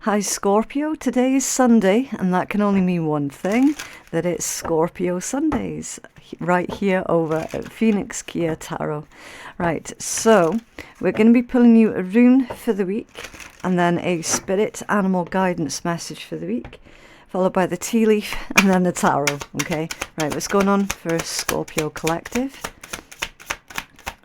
Hi Scorpio, today is Sunday and that can only mean one thing, that it's Scorpio Sundays right here over at Phoenix Keia Tarot. Right, so we're going to be pulling you a rune for the week and then a spirit animal guidance message for the week, followed by the tea leaf and then the tarot. Okay, right, what's going on for Scorpio Collective?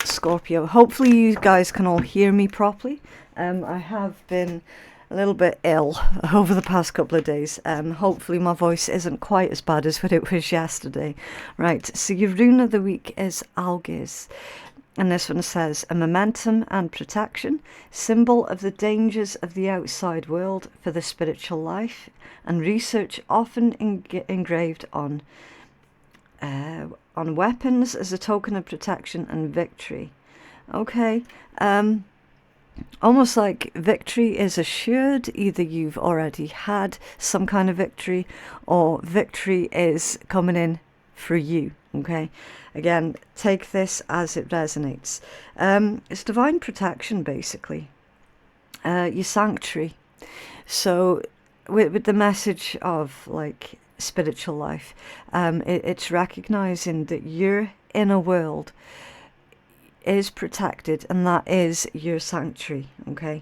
Scorpio, hopefully you guys can all hear me properly. I have been a little bit ill over the past couple of days. Hopefully my voice isn't quite as bad as what it was yesterday. Right, so your rune of the week is ARIES. And this one says, a momentum and protection, symbol of the dangers of the outside world for the spiritual life, and research often engraved on weapons as a token of protection and victory. Okay, almost like victory is assured. Either you've already had some kind of victory or victory is coming in for you. Okay, again, take this as it resonates. It's divine protection, basically, your sanctuary. So with the message of like spiritual life, it's recognizing that your inner world is protected and that is your sanctuary. Okay,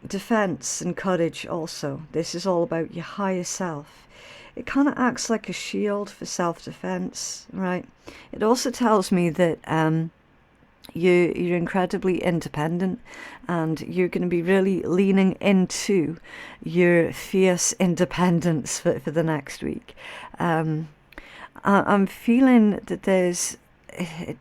defense and courage also. This is all about your higher self. It kind of acts like a shield for self-defense, right? It also tells me that you're incredibly independent and you're going to be really leaning into your fierce independence for the next week. I'm feeling that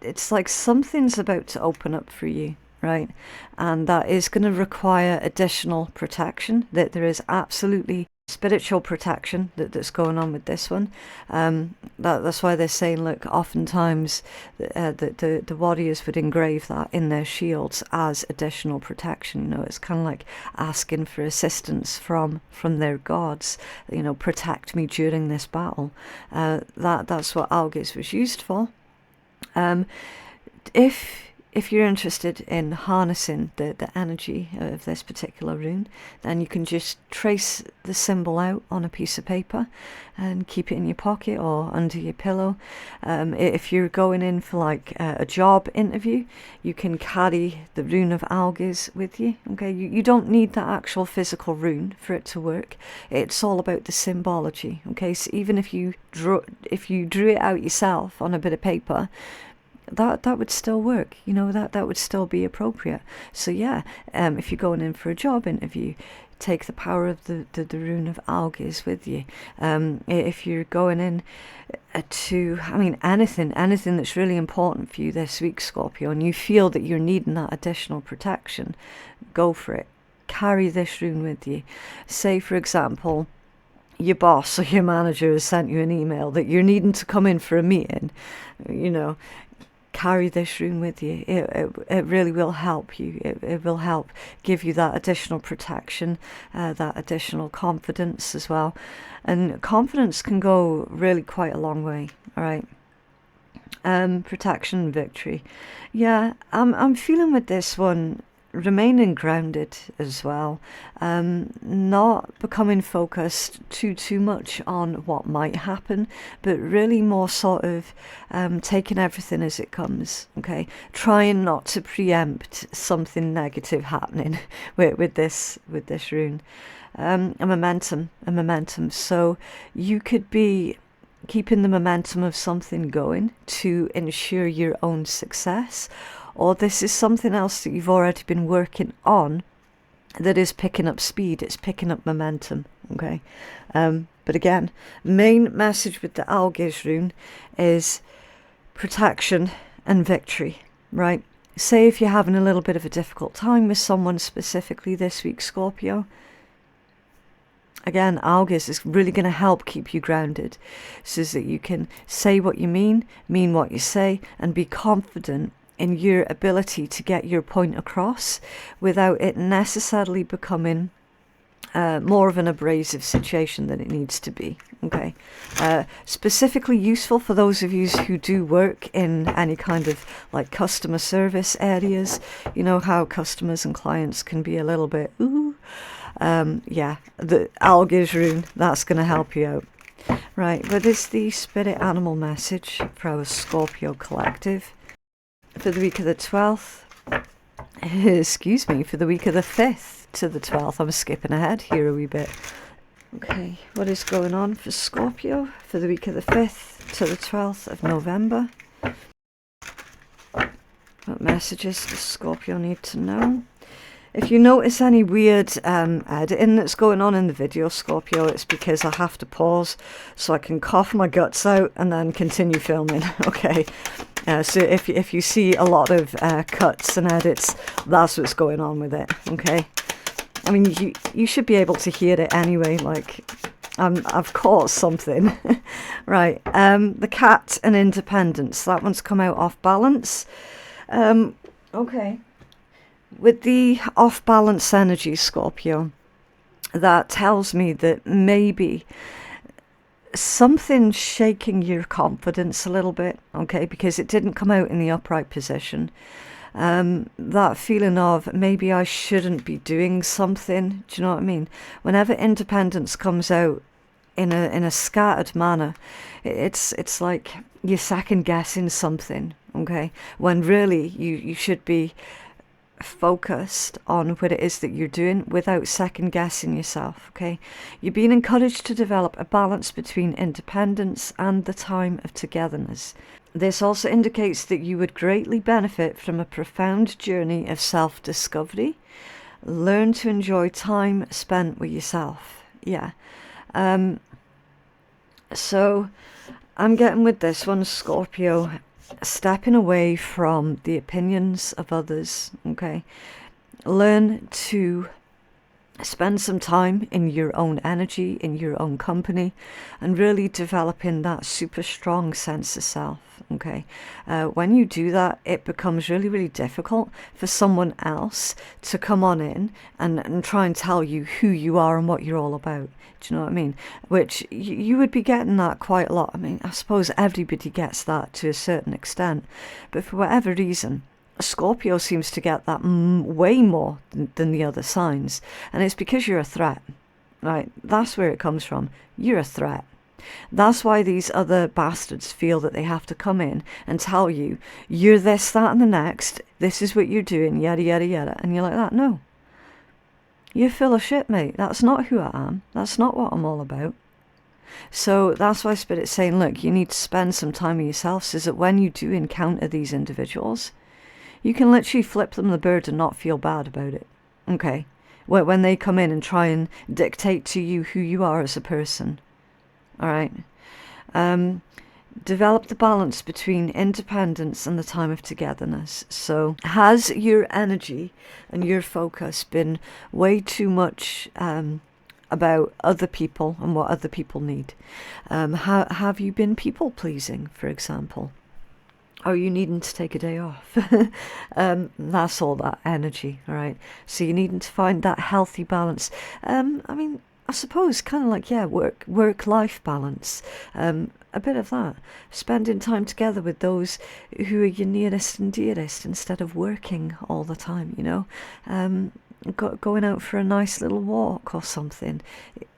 it's like something's about to open up for you, right? And that is going to require additional protection. That there is absolutely spiritual protection that's going on with this one. That's why they're saying, look, oftentimes the warriors would engrave that in their shields as additional protection. You know, it's kind of like asking for assistance from their gods. You know, protect me during this battle. That's what ARIES was used for. If you're interested in harnessing the energy of this particular rune, then you can just trace the symbol out on a piece of paper and keep it in your pocket or under your pillow. If you're going in for like a job interview, you can carry the rune of ARIES with you. Okay, you don't need that actual physical rune for it to work. It's all about the symbology. Okay, so even if you drew it out yourself on a bit of paper, that would still work, you know, that would still be appropriate. So yeah, if you're going in for a job interview, take the power of the rune of ARIES with you. If you're going in to, I mean, anything that's really important for you this week, Scorpio, and you feel that you're needing that additional protection, go for it. Carry this rune with you. Say, for example, your boss or your manager has sent you an email that you're needing to come in for a meeting, you know, carry this rune with you. It really will help you. It will help give you that additional protection, that additional confidence as well. And confidence can go really quite a long way. All right. Protection and victory. Yeah, I'm feeling with this one, remaining grounded as well, not becoming focused too much on what might happen, but really more sort of taking everything as it comes. Okay, trying not to preempt something negative happening with this rune. A momentum. So you could be keeping the momentum of something going to ensure your own success, or this is something else that you've already been working on that is picking up speed, it's picking up momentum. Okay, but again, main message with the ARIES rune is protection and victory, right? Say if you're having a little bit of a difficult time with someone specifically this week, Scorpio, again, ARIES is really going to help keep you grounded so that you can say what you mean what you say, and be confident in your ability to get your point across without it necessarily becoming more of an abrasive situation than it needs to be. Okay, specifically useful for those of you who do work in any kind of like customer service areas. You know how customers and clients can be a little bit Yeah, the Alga's rune, that's going to help you out. Right, what is the spirit animal message for our Scorpio collective for the week of the 12th? Excuse me, for the week of the 5th to the 12th. I'm skipping ahead here a wee bit. Okay, what is going on for Scorpio for the week of the 5th to the 12th of November? What messages does Scorpio need to know? If you notice any weird editing that's going on in the video, Scorpio, it's because I have to pause so I can cough my guts out and then continue filming. Okay, so if you see a lot of cuts and edits, that's what's going on with it. Okay, I mean, you should be able to hear it anyway. Like, I've caught something. Right, the cat and independence. That one's come out off balance. Okay. With the off-balance energy, Scorpio, that tells me that maybe something's shaking your confidence a little bit, okay, because it didn't come out in the upright position. That feeling of maybe I shouldn't be doing something, do you know what I mean? Whenever independence comes out in a scattered manner, it's like you're second-guessing something, okay, when really you should be focused on what it is that you're doing without second guessing yourself. Okay, you're being encouraged to develop a balance between independence and the time of togetherness. This also indicates that you would greatly benefit from a profound journey of self-discovery. Learn to enjoy time spent with yourself. Yeah, so I'm getting with this one, Scorpio, stepping away from the opinions of others. Okay, learn to spend some time in your own energy, in your own company, and really developing that super strong sense of self. Okay, when you do that, it becomes really, really difficult for someone else to come on in and try and tell you who you are and what you're all about. Do you know what I mean? Which you would be getting that quite a lot. I mean, I suppose everybody gets that to a certain extent, but for whatever reason, Scorpio seems to get that way more than the other signs, and it's because you're a threat, right? That's where it comes from. You're a threat. That's why these other bastards feel that they have to come in and tell you, you're this, that, and the next, this is what you're doing, yada, yada, yada, and you're like that. No. You're full of shit, mate. That's not who I am. That's not what I'm all about. So that's why Spirit's saying, look, you need to spend some time with yourself so that when you do encounter these individuals, you can literally flip them the bird and not feel bad about it. Okay? When they come in and try and dictate to you who you are as a person. Alright? Develop the balance between independence and the time of togetherness. So has your energy and your focus been way too much about other people and what other people need? Have you been people pleasing, for example? Are you needing to take a day off? That's all that energy, all right? So you're needing to find that healthy balance. I mean, I suppose kind of like, yeah, work-life balance. A bit of that. Spending time together with those who are your nearest and dearest instead of working all the time, you know? Going out for a nice little walk or something.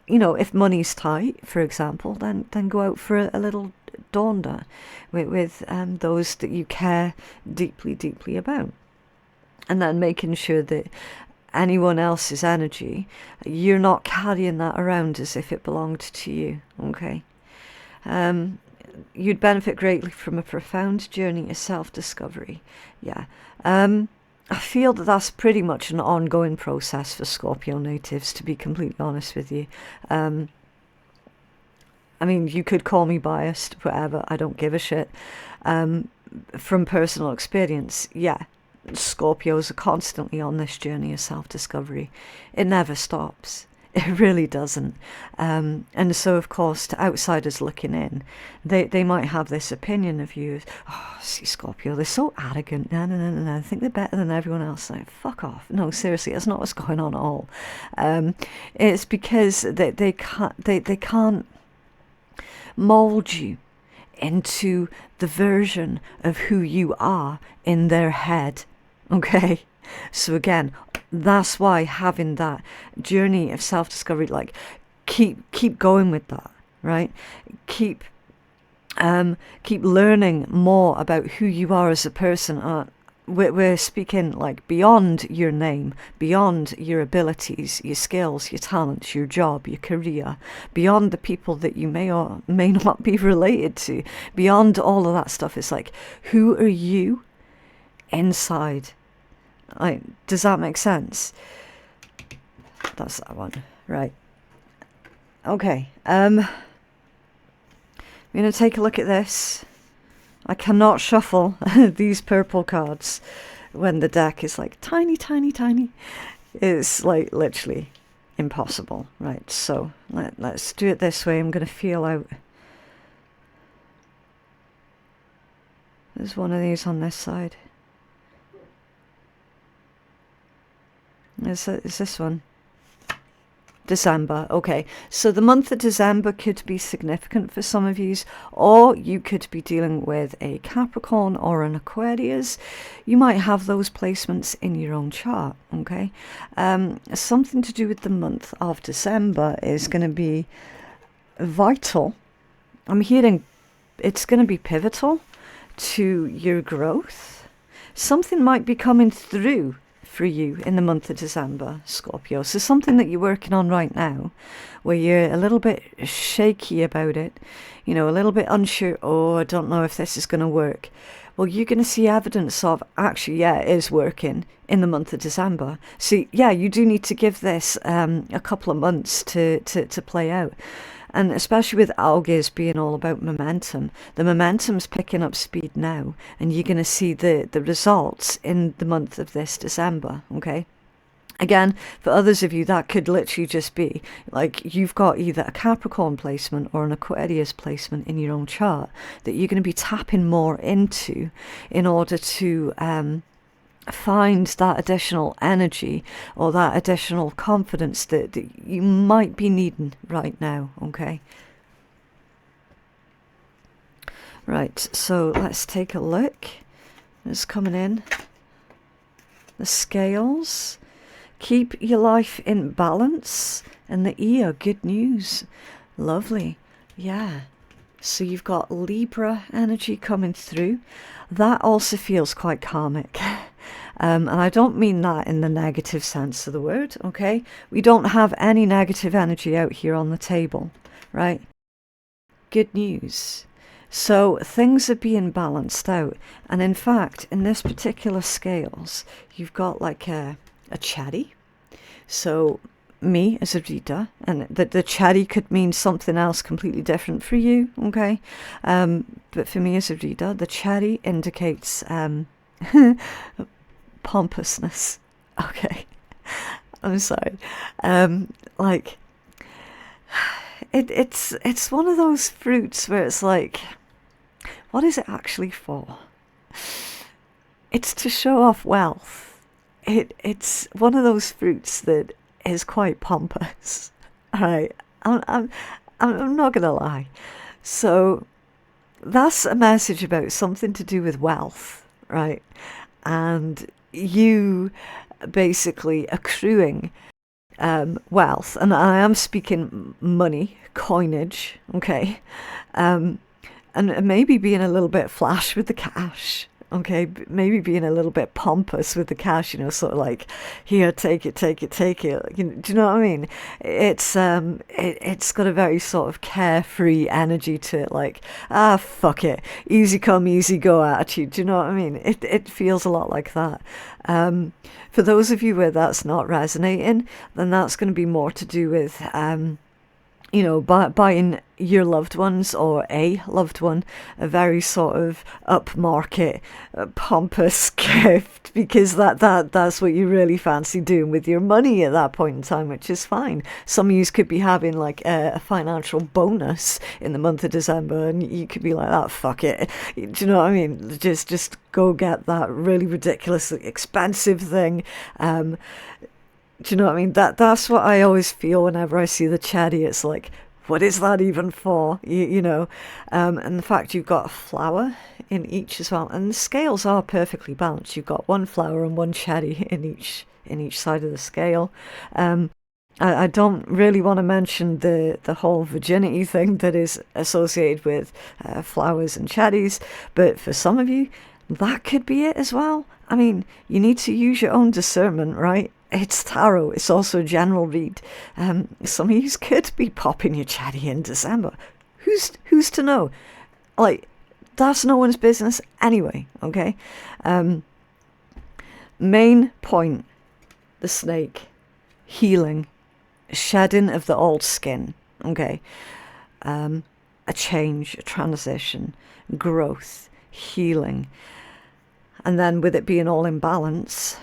You know, if money's tight, for example, then go out for a little daunder with those that you care deeply, deeply about. And then making sure that anyone else's energy, you're not carrying that around as if it belonged to you, okay? You'd benefit greatly from a profound journey of self-discovery. Yeah. I feel that that's pretty much an ongoing process for Scorpio natives, to be completely honest with you. I mean, you could call me biased, whatever, I don't give a shit. From personal experience, yeah, Scorpios are constantly on this journey of self-discovery. It never stops. It really doesn't. And so, of course, to outsiders looking in, they might have this opinion of you. Oh, see, Scorpio, they're so arrogant. No. I think they're better than everyone else. Like, fuck off. No, seriously, that's not what's going on at all. It's because they can't mold you into the version of who you are in their head. Okay? So again, that's why having that journey of self-discovery, like keep going with that, right? Keep learning more about who you are as a person. We're speaking like beyond your name, beyond your abilities, your skills, your talents, your job, your career, beyond the people that you may or may not be related to, beyond all of that stuff. It's like, who are you inside? Like, does that make sense? That's that one, right? Okay. I'm going to take a look at this. I cannot shuffle these purple cards when the deck is like tiny, tiny, tiny. It's like literally impossible, right? So let's do it this way. I'm going to feel out. There's one of these on this side. Is this one? December. Okay, so the month of December could be significant for some of you, or you could be dealing with a Capricorn or an Aquarius. You might have those placements in your own chart. Okay, something to do with the month of December is going to be vital. I'm hearing it's going to be pivotal to your growth. Something might be coming through for you in the month of December, Scorpio. So something that you're working on right now, where you're a little bit shaky about it, you know, a little bit unsure, oh, I don't know if this is going to work. Well, you're going to see evidence of, actually, yeah, it is working in the month of December. So, yeah, you do need to give this a couple of months to play out. And especially with ARIES being all about momentum, the momentum's picking up speed now, and you're going to see the results in the month of this December, okay? Again, for others of you, that could literally just be like you've got either a Capricorn placement or an Aquarius placement in your own chart that you're going to be tapping more into in order to find that additional energy or that additional confidence that you might be needing right now, okay? Right, so let's take a look. It's coming in. The scales. Keep your life in balance. And the ear, good news. Lovely. Yeah. So you've got Libra energy coming through. That also feels quite karmic. And I don't mean that in the negative sense of the word, okay? We don't have any negative energy out here on the table, right? Good news. So things are being balanced out. And in fact, in this particular scales, you've got like a cherry. So me as a reader, and the cherry could mean something else completely different for you, okay? But for me as a reader, the cherry indicates pompousness. Okay, I'm sorry. Like it's one of those fruits where it's like, what is it actually for? It's to show off wealth. It's one of those fruits that is quite pompous. All right, I'm not gonna lie. So that's a message about something to do with wealth, right? And you basically accruing wealth, and I am speaking money, coinage, okay, and maybe being a little bit flash with the cash, okay, maybe being a little bit pompous with the cash, you know, sort of like, here, take it, take it, take it. You know, do you know what I mean? It's got a very sort of carefree energy to it, like, fuck it, easy come, easy go attitude. Do you know what I mean? It feels a lot like that. For those of you where that's not resonating, then that's going to be more to do with you know, buying your loved ones or a loved one a very sort of upmarket, pompous gift, because that's what you really fancy doing with your money at that point in time, which is fine. Some of you could be having like a financial bonus in the month of December, and you could be like, that, fuck it. Do you know what I mean? Just go get that really ridiculously expensive thing. Do you know what I mean? That's what I always feel whenever I see the cherry. It's like, what is that even for? You know, and the fact you've got a flower in each as well, and the scales are perfectly balanced. You've got one flower and one cherry in in each side of the scale. I don't really want to mention the whole virginity thing that is associated with flowers and cherries, but for some of you, that could be it as well. I mean, you need to use your own discernment, right? It's tarot. It's also a general read. Some of you could be popping your cherry in December. Who's to know? Like, that's no one's business anyway, okay? Main point, the snake, healing, shedding of the old skin, okay? A change, a transition, growth, healing. And then with it being all in balance,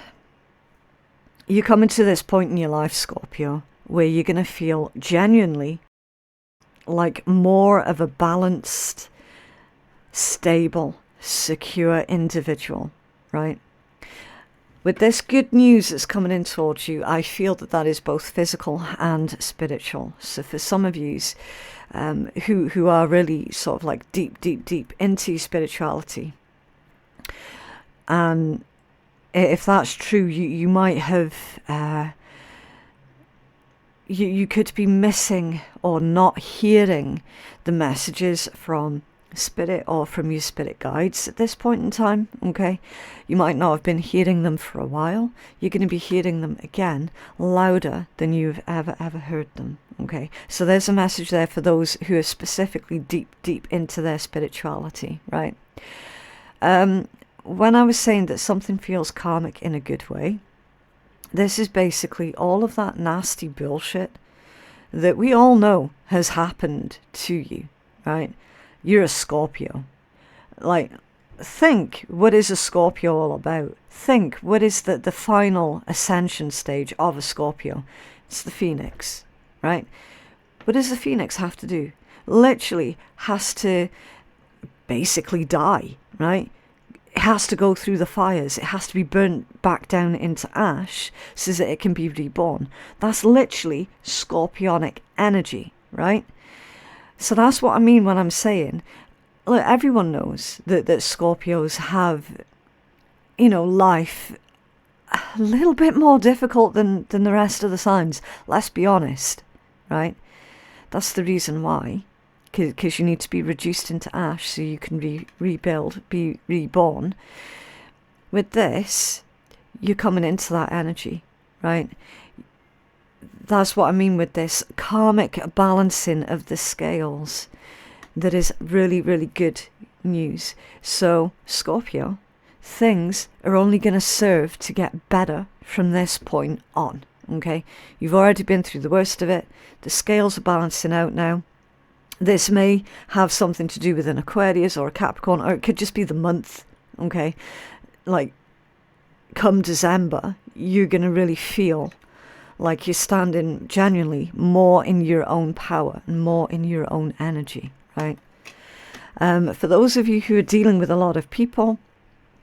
you're coming to this point in your life, Scorpio, where you're going to feel genuinely like more of a balanced, stable, secure individual, right? With this good news that's coming in towards you, I feel that that is both physical and spiritual. So for some of yous who are really sort of like deep into spirituality, and if that's true, you might have, you could be missing or not hearing the messages from spirit or from your spirit guides at this point in time, okay? You might not have been hearing them for a while. You're going to be hearing them again louder than you've ever heard them, okay? So there's a message there for those who are specifically deep into their spirituality, right? When I was saying that something feels karmic in a good way, this is basically all of that nasty bullshit that we all know has happened to you, right? You're a Scorpio. Like, think, what is a Scorpio all about? Think, what is the final ascension stage of a Scorpio? It's the Phoenix, right? What does the Phoenix have to do? Literally has to basically die, right? It has to go through the fires. It has to be burnt back down into ash so that it can be reborn. That's literally scorpionic energy, right? So that's what I mean when I'm saying, look, everyone knows that Scorpios have, you know, life a little bit more difficult than the rest of the signs. Let's be honest, right? That's the reason why. Because you need to be reduced into ash so you can be rebuilt, be reborn. With this, you're coming into that energy, right? That's what I mean with this karmic balancing of the scales. That is really, really good news. So, Scorpio, things are only going to serve to get better from this point on, okay? You've already been through the worst of it. The scales are balancing out now. This may have something to do with an Aquarius or a Capricorn, or it could just be the month, okay? Like, come December, you're going to really feel like you're standing genuinely more in your own power and more in your own energy, right? For those of you who are dealing with a lot of people,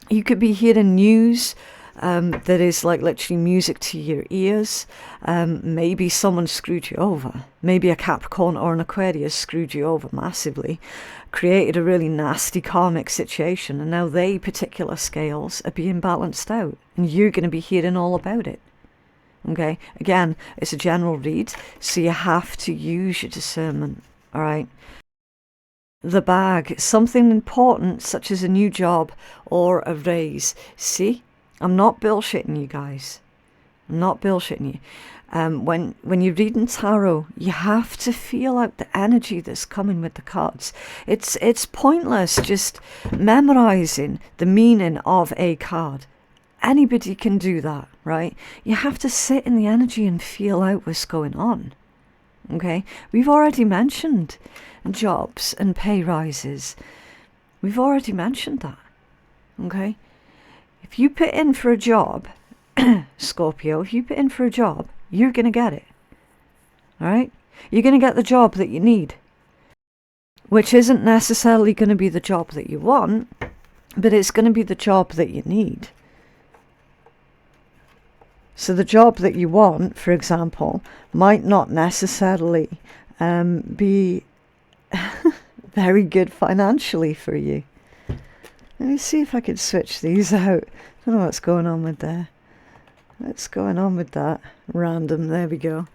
you could be hearing news that is like literally music to your ears. Maybe someone screwed you over. Maybe a Capricorn or an Aquarius screwed you over massively, created a really nasty karmic situation, and now they particular scales are being balanced out, and you're going to be hearing all about it. Okay, again, it's a general read, so you have to use your discernment, all right? The bag, something important such as a new job or a raise. See, I'm not bullshitting you guys. I'm not bullshitting you. When you're reading tarot, you have to feel out the energy that's coming with the cards. It's pointless just memorizing the meaning of a card. Anybody can do that, right? You have to sit in the energy and feel out what's going on. Okay? We've already mentioned jobs and pay rises. We've already mentioned that. Okay? If you put in for a job, Scorpio, if you put in for a job, you're going to get it. Alright? You're going to get the job that you need. Which isn't necessarily going to be the job that you want, but it's going to be the job that you need. So the job that you want, for example, might not necessarily be very good financially for you. Let me see if I can switch these out. I don't know what's going on with there. What's going on with that? Random, there we go.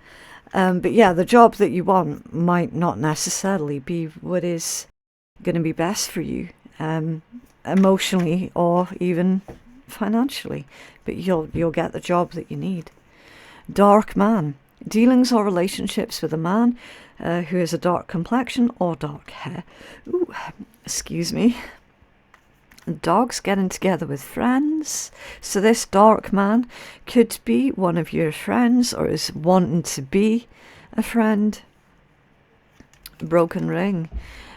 But yeah, the job that you want might not necessarily be what is going to be best for you, emotionally or even financially, but you'll get the job that you need. Dark man. Dealings or relationships with a man who has a dark complexion or dark hair. Ooh, excuse me. Dogs getting together with friends. So this dark man could be one of your friends or is wanting to be a friend. Broken ring.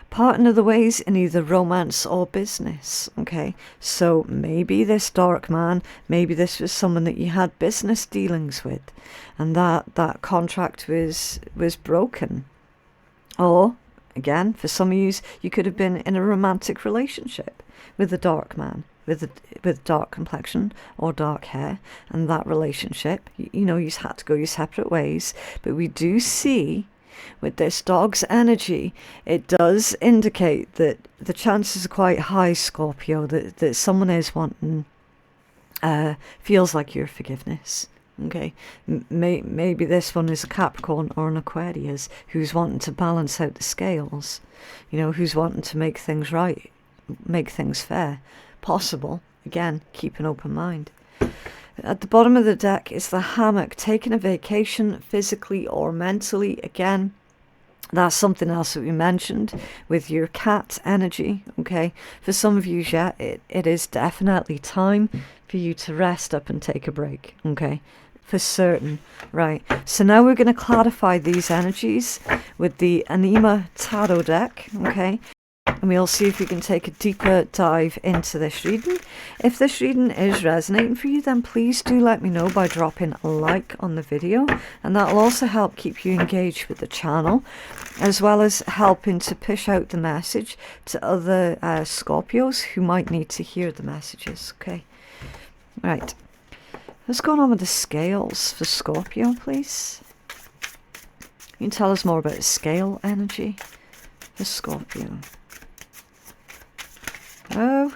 Partner the ways in either romance or business. Okay, so maybe this dark man, maybe this was someone that you had business dealings with, and that contract was broken. Or again, for some of you could have been in a romantic relationship with a dark man with dark complexion or dark hair, and that relationship, you know, you had to go your separate ways. But we do see with this dog's energy, it does indicate that the chances are quite high, Scorpio, that someone is wanting, feels like your forgiveness. Okay, maybe this one is a Capricorn or an Aquarius who's wanting to balance out the scales, you know, who's wanting to make things right, make things fair. Possible, again, keep an open mind. At the bottom of the deck is the hammock, taking a vacation physically or mentally. Again, that's something else that we mentioned with your cat energy, okay? For some of you, yeah, it is definitely time for you to rest up and take a break, okay? For certain, right? So now we're going to clarify these energies with the Anima Tarot deck, okay? And we'll see if we can take a deeper dive into this reading. If this reading is resonating for you, then please do let me know by dropping a like on the video, and that will also help keep you engaged with the channel, as well as helping to push out the message to other Scorpios who might need to hear the messages. Okay, right, what's going on with the scales for Scorpio, please? You can tell us more about scale energy for Scorpio. Oh,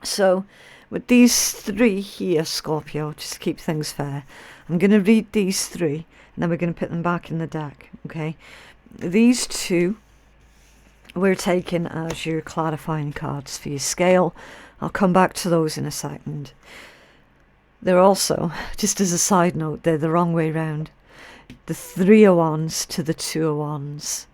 so with these three here, Scorpio, just to keep things fair, I'm going to read these three and then we're going to put them back in the deck, okay? These two we're taking as your clarifying cards for your scale. I'll come back to those in a second. They're also, just as a side note, they're the wrong way round. The 3 of Wands to the 2 of Wands.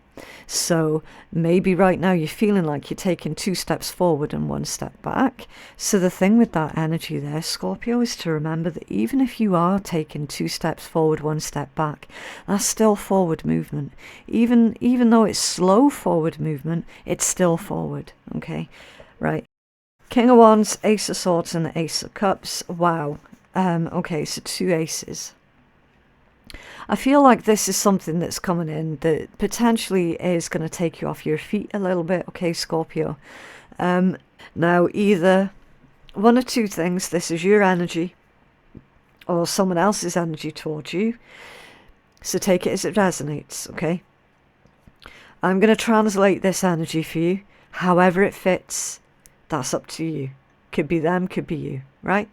So maybe right now you're feeling like you're taking 2 steps forward and 1 step back. So the thing with that energy there, Scorpio, is to remember that even if you are taking 2 steps forward, 1 step back, that's still forward movement. Even though it's slow forward movement, it's still forward. Okay, right. King of Wands, Ace of Swords, and the Ace of Cups. Wow. Okay, so 2 aces. I feel like this is something that's coming in that potentially is going to take you off your feet a little bit, okay, Scorpio? Now, either one or two things. This is your energy or someone else's energy towards you. So take it as it resonates, okay? I'm going to translate this energy for you. However it fits, that's up to you. Could be them, could be you, right?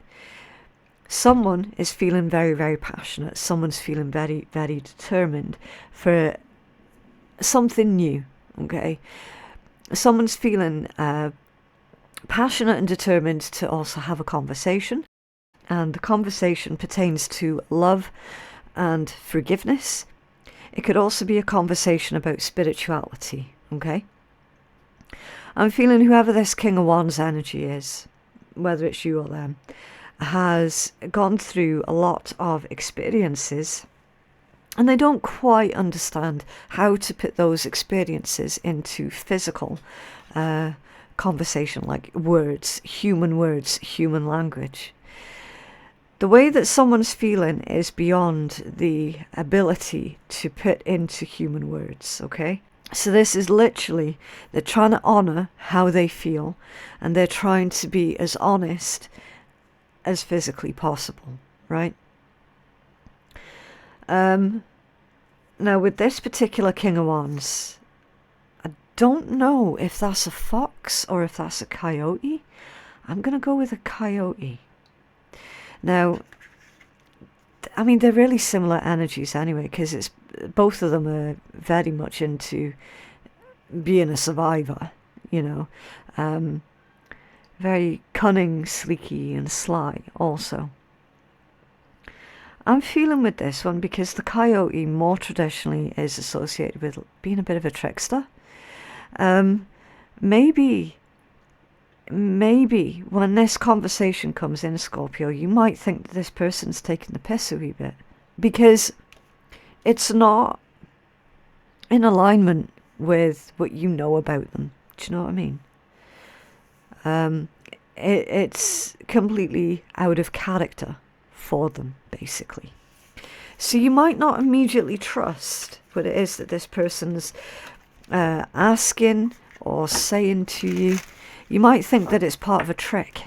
Someone is feeling very, very passionate. Someone's feeling very, very determined for something new, okay? Someone's feeling passionate and determined to also have a conversation. And the conversation pertains to love and forgiveness. It could also be a conversation about spirituality, okay? I'm feeling whoever this King of Wands energy is, whether it's you or them, has gone through a lot of experiences and they don't quite understand how to put those experiences into physical conversation, like words, human language. The way that someone's feeling is beyond the ability to put into human words, okay? So this is literally, they're trying to honour how they feel and they're trying to be as honest as physically possible, right? Now with this particular King of Wands, I don't know if that's a fox or if that's a coyote. I'm going to go with a coyote. Now, I mean, they're really similar energies anyway, because it's both of them are very much into being a survivor, you know. Very cunning, sleeky, and sly also. I'm feeling with this one because the coyote more traditionally is associated with being a bit of a trickster. Maybe when this conversation comes in, Scorpio, you might think that this person's taking the piss a wee bit, because it's not in alignment with what you know about them. Do you know what I mean? It's completely out of character for them, basically. So you might not immediately trust what it is that this person's asking or saying to you. You might think that it's part of a trick,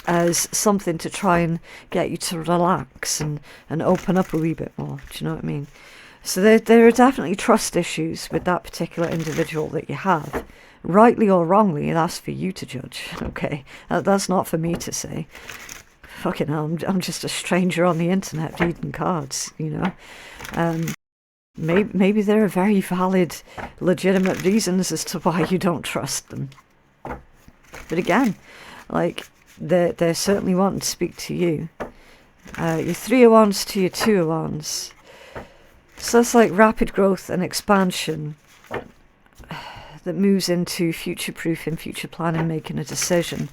as something to try and get you to relax and open up a wee bit more. Do you know what I mean? So there are definitely trust issues with that particular individual that you have. Rightly or wrongly, that's for you to judge, okay? That's not for me to say. Fucking hell, I'm just a stranger on the internet reading cards, you know? Maybe there are very valid, legitimate reasons as to why you don't trust them. But again, like, they're certainly wanting to speak to you. Your 3 of Wands to your 2 of Wands. So that's like rapid growth and expansion that moves into future-proofing, future planning, making a decision.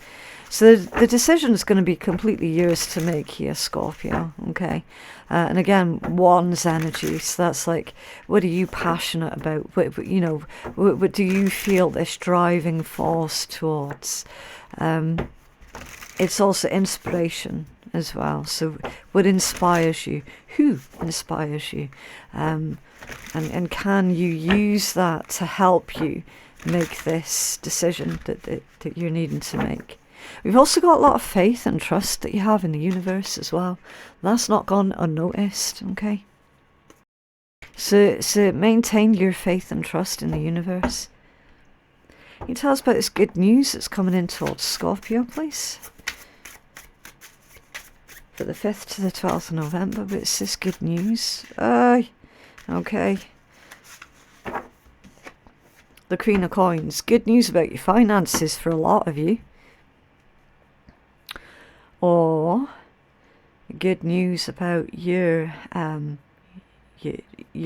So the decision is going to be completely yours to make here, Scorpio, okay? And again, Wands energy, so that's like, what are you passionate about? What do you feel this driving force towards? It's also inspiration as well. So what inspires you? Who inspires you? And can you use that to help you make this decision that you're needing to make? We've also got a lot of faith and trust that you have in the universe as well. That's not gone unnoticed, okay? So maintain your faith and trust in the universe. Can you tell us about this good news that's coming in towards Scorpio, please? For the 5th to the 12th of November, but it's this good news. Okay. The Queen of Coins. Good news about your finances for a lot of you. Or good news about your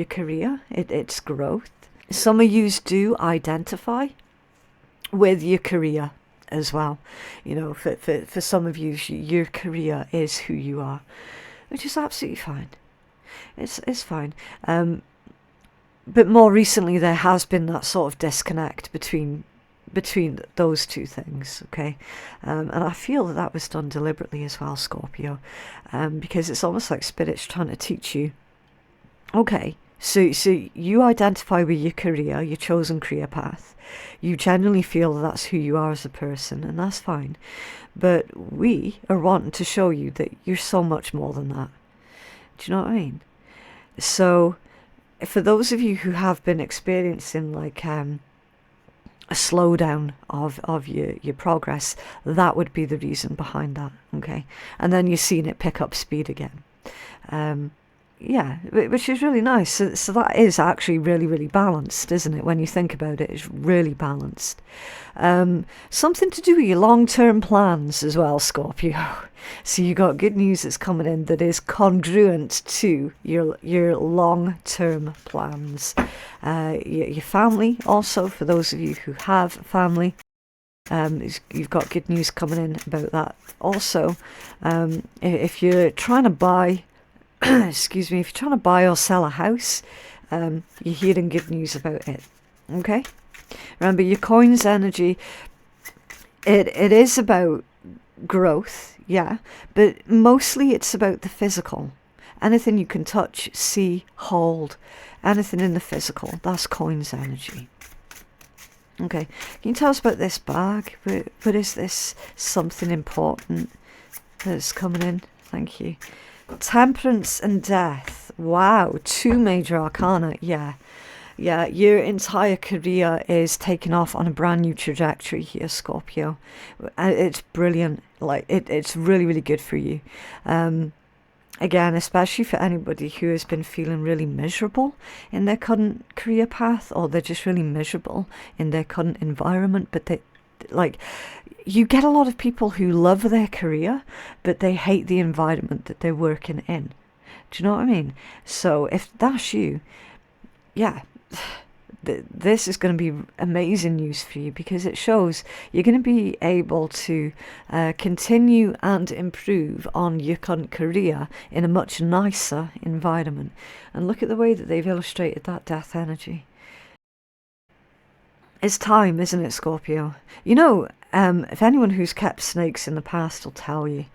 career, its growth. Some of you do identify with your career as well. You know, for some of you, your career is who you are, which is absolutely fine. It's fine. But more recently, there has been that sort of disconnect between those two things, okay? And I feel that was done deliberately as well, Scorpio, because it's almost like Spirit's trying to teach you, okay, so you identify with your career, your chosen career path. You genuinely feel that that's who you are as a person, and that's fine. But we are wanting to show you that you're so much more than that. Do you know what I mean? So for those of you who have been experiencing like a slowdown of your progress, that would be the reason behind that, okay? And then you're seeing it pick up speed again. Yeah, which is really nice. So that is actually really, really balanced, isn't it? When you think about it, it's really balanced. Something to do with your long-term plans as well, Scorpio. So you got good news that's coming in that is congruent to your long-term plans. Your family also, for those of you who have family. You've got good news coming in about that also. If you're trying to buy excuse me, if you're trying to buy or sell a house, you're hearing good news about it, okay? Remember, your coins energy, it is about growth, yeah, but mostly it's about the physical. Anything you can touch, see, hold, anything in the physical, that's coins energy. Okay, can you tell us about this bag? What is this? Something important that's coming in? Thank you. Temperance and death. Wow, 2 major arcana. Yeah, your entire career is taking off on a brand new trajectory here, Scorpio. It's brilliant. Like, it's really, really good for you. Again, especially for anybody who has been feeling really miserable in their current career path, or they're just really miserable in their current environment, but they, like, you get a lot of people who love their career, but they hate the environment that they're working in. Do you know what I mean? So if that's you, yeah, this is going to be amazing news for you, because it shows you're going to be able to continue and improve on your current career in a much nicer environment. And look at the way that they've illustrated that death energy. It's time, isn't it, Scorpio? You know, if anyone who's kept snakes in the past will tell you,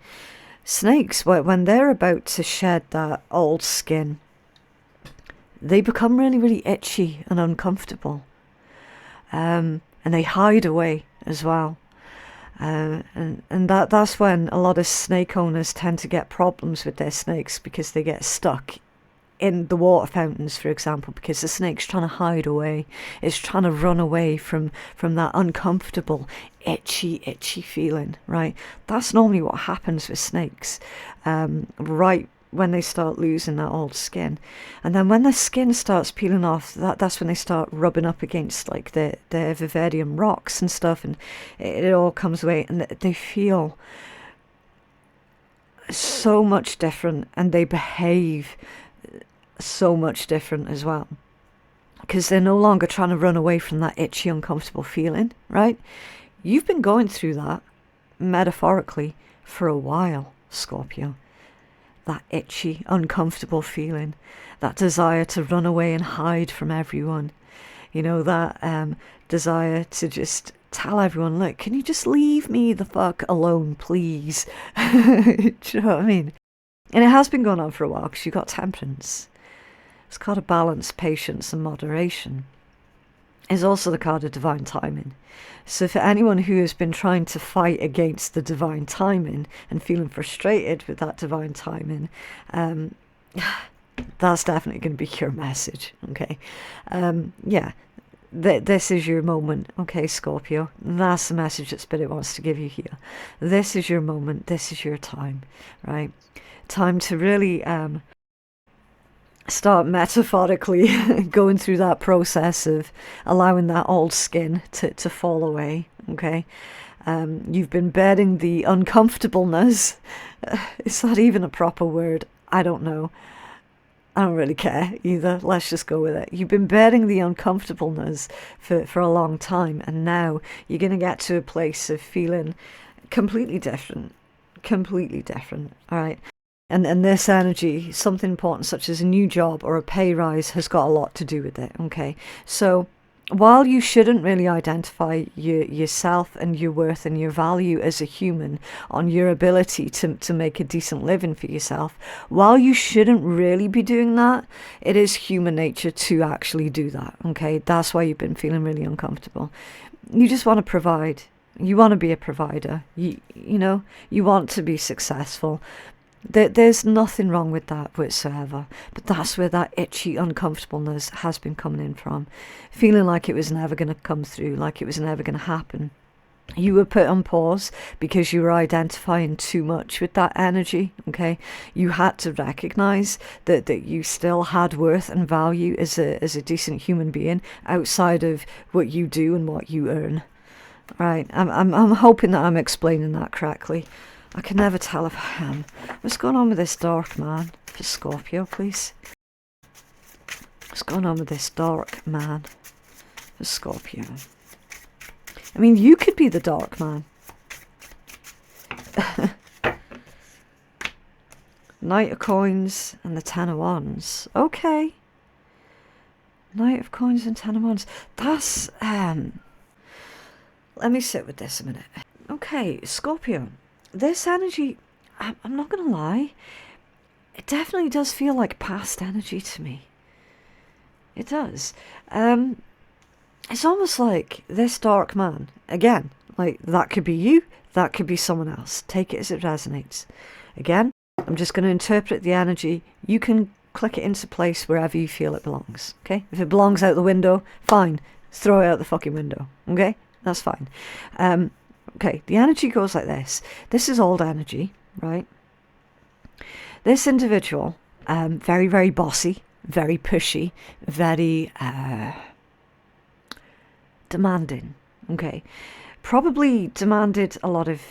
snakes, when they're about to shed that old skin, they become really, really itchy and uncomfortable. And they hide away as well. And that's when a lot of snake owners tend to get problems with their snakes, because they get stuck in the water fountains, for example, because the snake's trying to hide away. It's trying to run away from that uncomfortable, itchy feeling, right? That's normally what happens with snakes, right when they start losing that old skin. And then when the skin starts peeling off, that's when they start rubbing up against like the vivarium rocks and stuff, and it all comes away, and they feel so much different, and they behave so much different as well, because they're no longer trying to run away from that itchy, uncomfortable feeling, right? You've been going through that, metaphorically, for a while, Scorpio. That itchy, uncomfortable feeling, that desire to run away and hide from everyone, you know, that desire to just tell everyone, look, can you just leave me the fuck alone, please? Do you know what I mean? And it has been going on for a while, because you've got temperance. It's called a balance, patience and moderation. It's also the card of divine timing. So for anyone who has been trying to fight against the divine timing and feeling frustrated with that divine timing, that's definitely going to be your message, okay? Yeah, this is your moment, okay, Scorpio? That's the message that Spirit wants to give you here. This is your moment, this is your time, right? Time to really start metaphorically going through that process of allowing that old skin to fall away, okay? You've been bearing the uncomfortableness. Is that even a proper word? I don't know. I don't really care either. Let's just go with it. You've been bearing the uncomfortableness for a long time, and now you're going to get to a place of feeling completely different. Completely different, all right? And this energy, something important such as a new job or a pay rise, has got a lot to do with it, okay? So while you shouldn't really identify yourself and your worth and your value as a human on your ability to make a decent living for yourself, while you shouldn't really be doing that, it is human nature to actually do that, okay? That's why you've been feeling really uncomfortable. You just want to provide. You want to be a provider. You know, you want to be successful. There's nothing wrong with that whatsoever, but that's where that itchy uncomfortableness has been coming in from, feeling like it was never going to come through, like it was never going to happen. You were put on pause because you were identifying too much with that energy, okay? You had to recognize that you still had worth and value as a decent human being outside of what you do and what you earn. Right? I'm hoping that I'm explaining that correctly. I can never tell if I am. What's going on with this dark man for Scorpio, please? What's going on with this dark man for Scorpio? I mean, you could be the dark man. Knight of Coins and the Ten of Wands. Okay. Knight of Coins and Ten of Wands. That's, let me sit with this a minute. Okay, Scorpio. This energy, I'm not going to lie, it definitely does feel like past energy to me. It does. It's almost like this dark man, again, like that could be you, that could be someone else. Take it as it resonates. Again, I'm just going to interpret the energy. You can click it into place wherever you feel it belongs, okay? If it belongs out the window, fine, throw it out the fucking window, okay? That's fine. okay, the energy goes like this. This is old energy, right? This individual, very, very bossy, very pushy, very demanding, okay? Probably demanded a lot of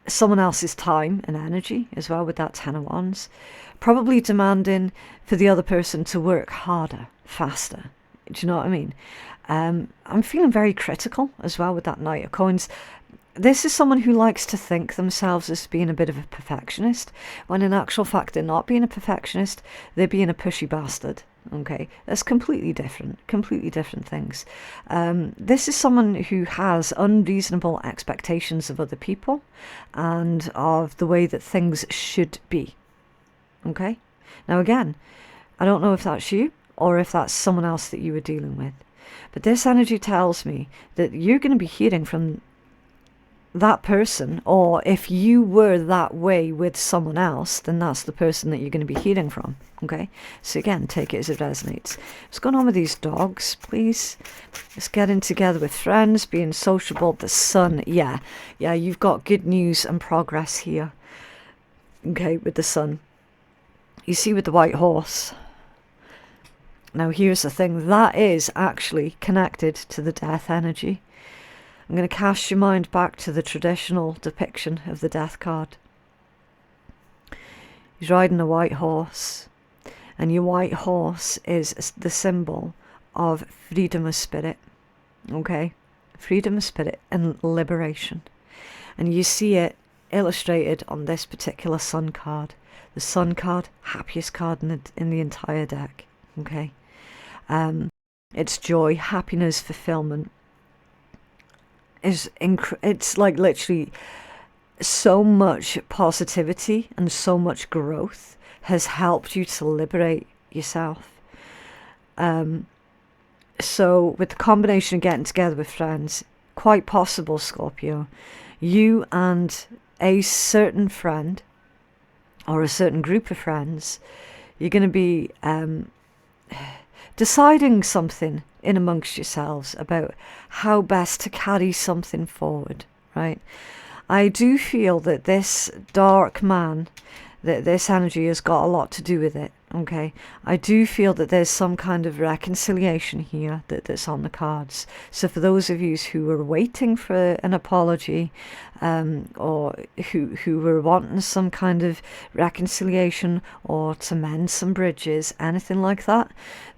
someone else's time and energy as well with that Ten of Wands. Probably demanding for the other person to work harder, faster. Do you know what I mean? I'm feeling very critical as well with that Knight of Coins. This is someone who likes to think themselves as being a bit of a perfectionist, when in actual fact they're not being a perfectionist, they're being a pushy bastard. Okay, that's completely different things. This is someone who has unreasonable expectations of other people and of the way that things should be. Okay, now again, I don't know if that's you or if that's someone else that you were dealing with, but this energy tells me that you're going to be hearing from that person, or if you were that way with someone else, then that's the person that you're going to be hearing from. Okay, so again, take it as it resonates. What's going on with these dogs, please? It's getting together with friends, being sociable. The Sun, yeah, you've got good news and progress here. Okay, with the Sun. You see with the white horse. Now here's the thing, that is actually connected to the death energy. I'm going to cast your mind back to the traditional depiction of the death card. He's riding a white horse, and your white horse is the symbol of freedom of spirit. Okay, freedom of spirit and liberation. And you see it illustrated on this particular Sun card. The Sun card, happiest card in the entire deck. Okay, it's joy, happiness, fulfillment. It's like literally so much positivity and so much growth has helped you to liberate yourself. So with the combination of getting together with friends, quite possible, Scorpio, you and a certain friend or a certain group of friends, you're going to be deciding something in amongst yourselves about how best to carry something forward, right? I do feel that this dark man, that this energy has got a lot to do with it, okay? I do feel that there's some kind of reconciliation here that's on the cards. So for those of you who were waiting for an apology, or who were wanting some kind of reconciliation or to mend some bridges, anything like that,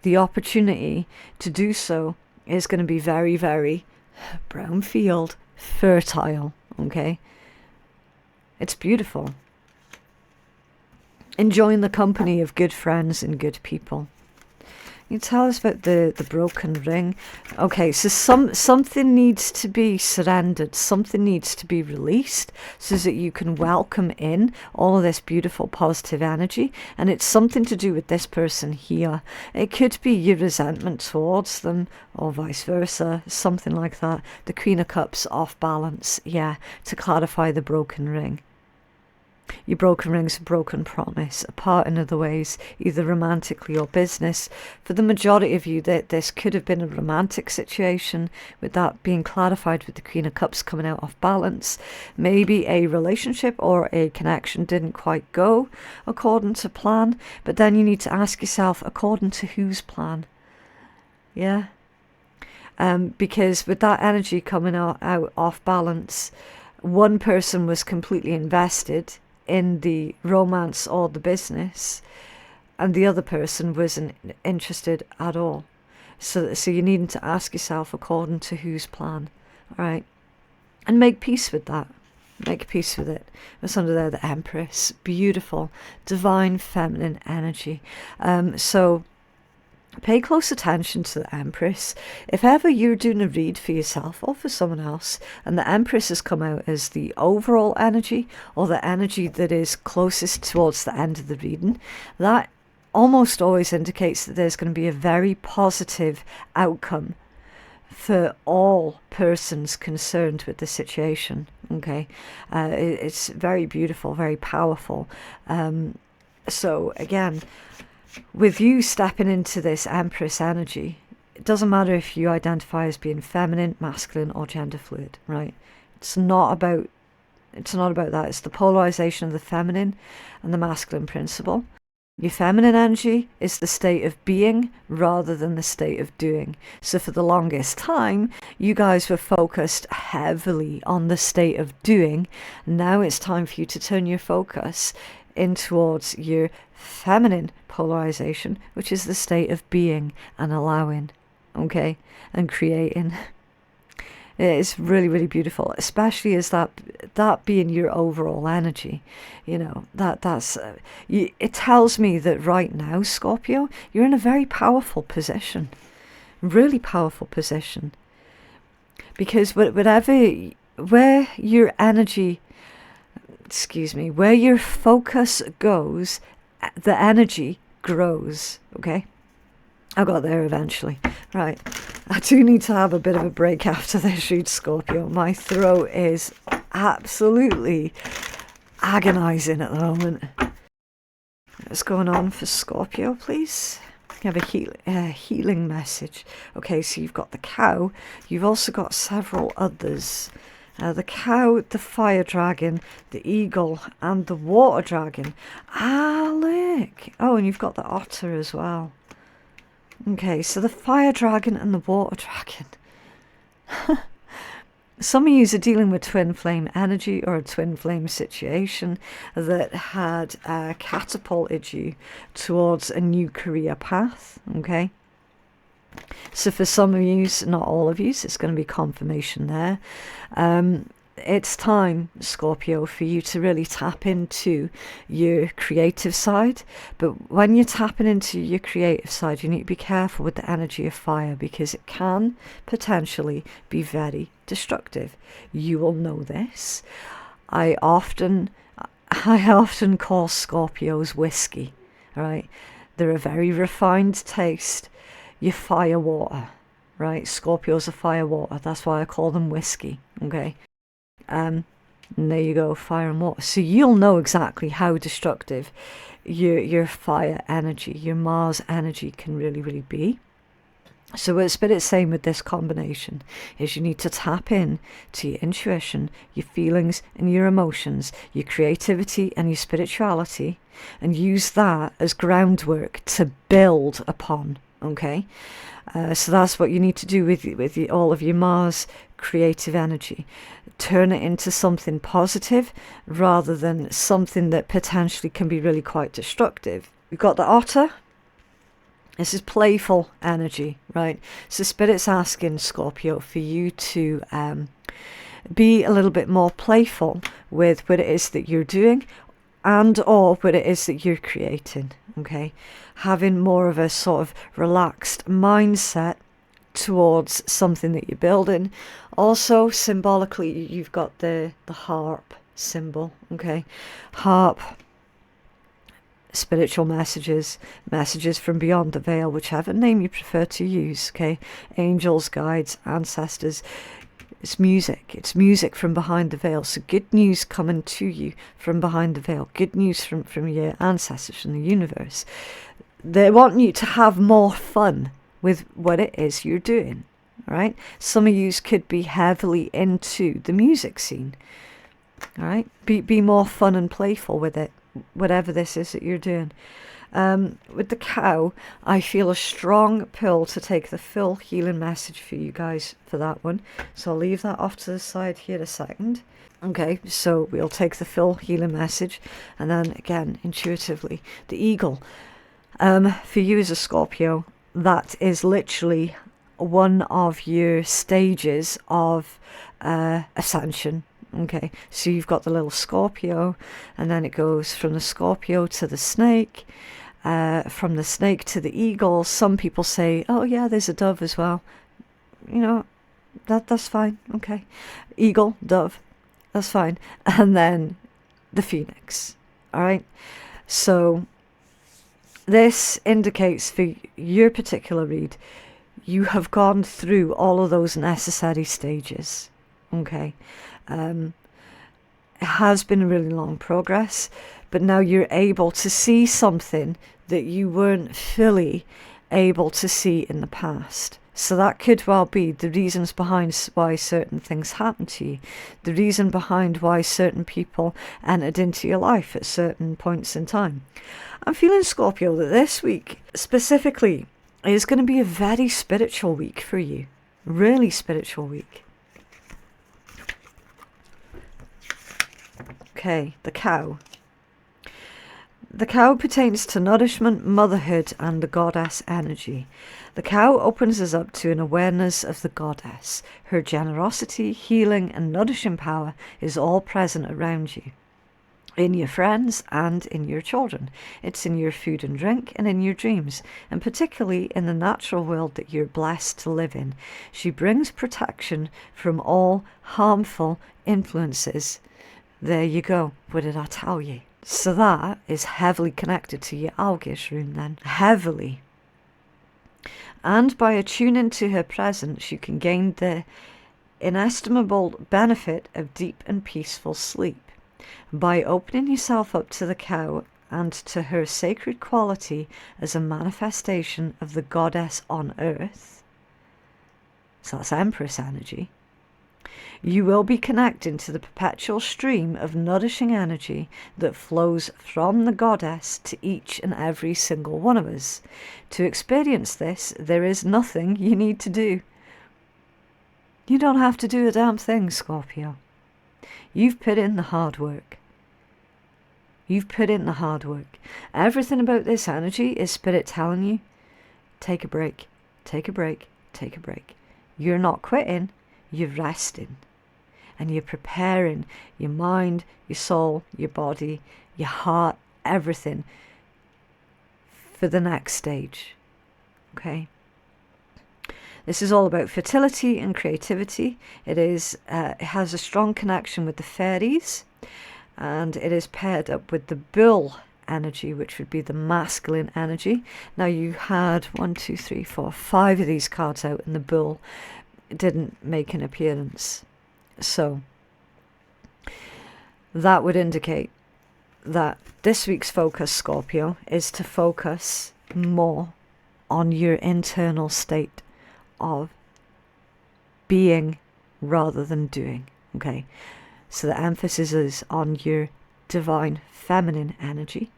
the opportunity to do so is going to be very, very brownfield, fertile, okay? It's beautiful. Enjoying the company of good friends and good people. You tell us about the broken ring. Okay, so something needs to be surrendered. Something needs to be released so that you can welcome in all of this beautiful positive energy. And it's something to do with this person here. It could be your resentment towards them or vice versa, something like that. The Queen of Cups off balance, yeah, to clarify the broken ring. Your broken ring's a broken promise, apart in other ways, either romantically or business. For the majority of you, that this could have been a romantic situation, with that being clarified with the Queen of Cups coming out off balance. Maybe a relationship or a connection didn't quite go according to plan, but then you need to ask yourself, according to whose plan? Yeah? Because with that energy coming out off balance, one person was completely invested in the romance or the business, and the other person wasn't interested at all. So you need to ask yourself according to whose plan, all right? And make peace with that. Make peace with it. What's under there? The Empress. Beautiful, divine feminine energy. So pay close attention to the Empress. If ever you're doing a read for yourself or for someone else, and the Empress has come out as the overall energy, or the energy that is closest towards the end of the reading, that almost always indicates that there's going to be a very positive outcome for all persons concerned with the situation. Okay, it's very beautiful, very powerful. So again, with you stepping into this Empress energy, it doesn't matter if you identify as being feminine, masculine, or gender fluid, right? It It's not about that. It's the polarization of the feminine and the masculine principle. Your feminine energy is the state of being rather than the state of doing. So for the longest time, you guys were focused heavily on the state of doing. Now it's time for you to turn your focus in towards your feminine polarization, which is the state of being and allowing, okay, and creating. It's really, really beautiful, especially as that being your overall energy. You know, that's it tells me that right now, Scorpio, you're in a very powerful position, really powerful position, because where your energy, where your focus goes, the energy grows. Okay, I got there eventually. Right, I do need to have a bit of a break after this shoot, Scorpio. My throat is absolutely agonizing at the moment. What's going on for Scorpio, please? You have a healing message. Okay, so you've got the cow. You've also got several others. The cow, the fire dragon, the eagle, and the water dragon. Ah, look. Oh, and you've got the otter as well. Okay, so the fire dragon and the water dragon. Some of you are dealing with twin flame energy or a twin flame situation that had catapulted you towards a new career path. Okay, so for some of you, not all of you, it's going to be confirmation there. It's time, Scorpio, for you to really tap into your creative side. But when you're tapping into your creative side, you need to be careful with the energy of fire, because it can potentially be very destructive. You will know this. I often call Scorpios whiskey, right? They're a very refined taste. You're fire water, right? Scorpios are fire water. That's why I call them whiskey, okay? And there you go, fire and water. So you'll know exactly how destructive your fire energy, your Mars energy can really, really be. So what Spirit's saying with this combination is you need to tap in to your intuition, your feelings and your emotions, your creativity and your spirituality, and use that as groundwork to build upon, okay? So that's what you need to do with all of your Mars creative energy. Turn it into something positive rather than something that potentially can be really quite destructive. We've got the otter. This is playful energy, right? So Spirit's asking, Scorpio, for you to be a little bit more playful with what it is that you're doing and or what it is that you're creating, okay? Having more of a sort of relaxed mindset towards something that you're building. Also, symbolically, you've got the harp symbol, okay? Harp, spiritual messages from beyond the veil, whichever name you prefer to use, okay? Angels, guides, ancestors. It's music from behind the veil. So good news coming to you from behind the veil. Good news from your ancestors, from the universe. They want you to have more fun with what it is you're doing, right? Some of you could be heavily into the music scene, all right? Be more fun and playful with it, whatever this is that you're doing. With the cow, I feel a strong pull to take the full healing message for you guys for that one. So I'll leave that off to the side here a second. Okay, so we'll take the full healing message. And then again, intuitively, the eagle. For you as a Scorpio, that is literally one of your stages of ascension. Okay, so you've got the little Scorpio, and then it goes from the Scorpio to the snake, from the snake to the eagle. Some people say, oh yeah, there's a dove as well. You know, that's fine. Okay, eagle, dove, that's fine. And then the phoenix. All right, so this indicates for your particular read, you have gone through all of those necessary stages. Okay. It has been a really long progress, but now you're able to see something that you weren't fully able to see in the past. So that could well be the reasons behind why certain things happen to you, the reason behind why certain people entered into your life at certain points in time. I'm feeling, Scorpio, that this week specifically is going to be a very spiritual week for you. Really spiritual week. Okay, the cow. The cow pertains to nourishment, motherhood, and the goddess energy. The cow opens us up to an awareness of the goddess. Her generosity, healing, and nourishing power is all present around you, in your friends and in your children. It's in your food and drink and in your dreams, and particularly in the natural world that you're blessed to live in. She brings protection from all harmful influences. There you go. What did I tell you? So that is heavily connected to your AQUARIUS rune then. Heavily. And by attuning to her presence, you can gain the inestimable benefit of deep and peaceful sleep. By opening yourself up to the cow and to her sacred quality as a manifestation of the goddess on earth, so that's Empress energy, you will be connecting to the perpetual stream of nourishing energy that flows from the goddess to each and every single one of us. To experience this, there is nothing you need to do. You don't have to do a damn thing, Scorpio. You've put in the hard work. You've put in the hard work. Everything about this energy is Spirit telling you, take a break, take a break, take a break. You're not quitting, you're resting. And you're preparing your mind, your soul, your body, your heart, everything for the next stage. Okay? This is all about fertility and creativity. It has a strong connection with the fairies, and it is paired up with the bull energy, which would be the masculine energy. Now you had 1, 2, 3, 4, 5 of these cards out, and the bull didn't make an appearance. So that would indicate that this week's focus, Scorpio, is to focus more on your internal state of being rather than doing. Okay, so the emphasis is on your divine feminine energy,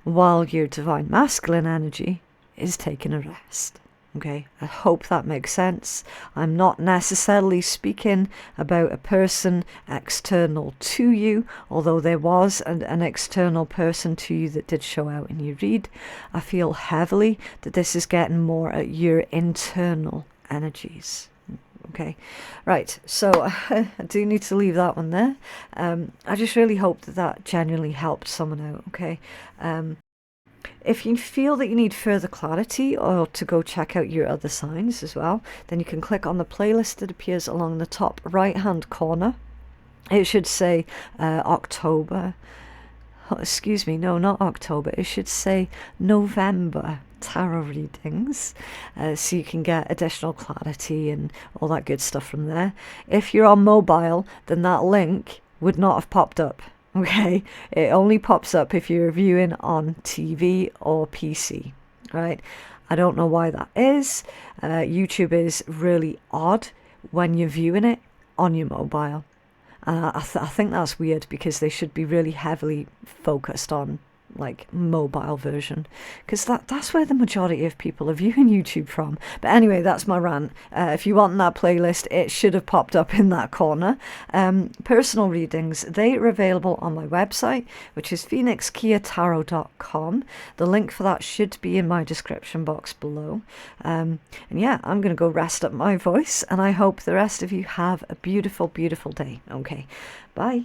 while your divine masculine energy is taking a rest. Okay, I hope that makes sense. I'm not necessarily speaking about a person external to you, although there was an external person to you that did show out in your read. I feel heavily that this is getting more at your internal energies. Okay, right, so I do need to leave that one there. I just really hope that that genuinely helped someone out, okay? If you feel that you need further clarity or to go check out your other signs as well, then you can click on the playlist that appears along the top right hand corner. It should say October. Oh, excuse me, no, not October. It should say November tarot readings, so you can get additional clarity and all that good stuff from there. If you're on mobile, then that link would not have popped up. Okay, it only pops up if you're viewing on TV or PC, right? I don't know why that is. YouTube is really odd when you're viewing it on your mobile. I think that's weird, because they should be really heavily focused on like mobile version, because that's where the majority of people are viewing YouTube from. But anyway, that's my rant. If you want that playlist, it should have popped up in that corner. Personal readings, they are available on my website, which is phoenixkeiatarot.com. The link for that should be in my description box below. And yeah, I'm going to go rest up my voice, and I hope the rest of you have a beautiful, beautiful day. Okay, bye.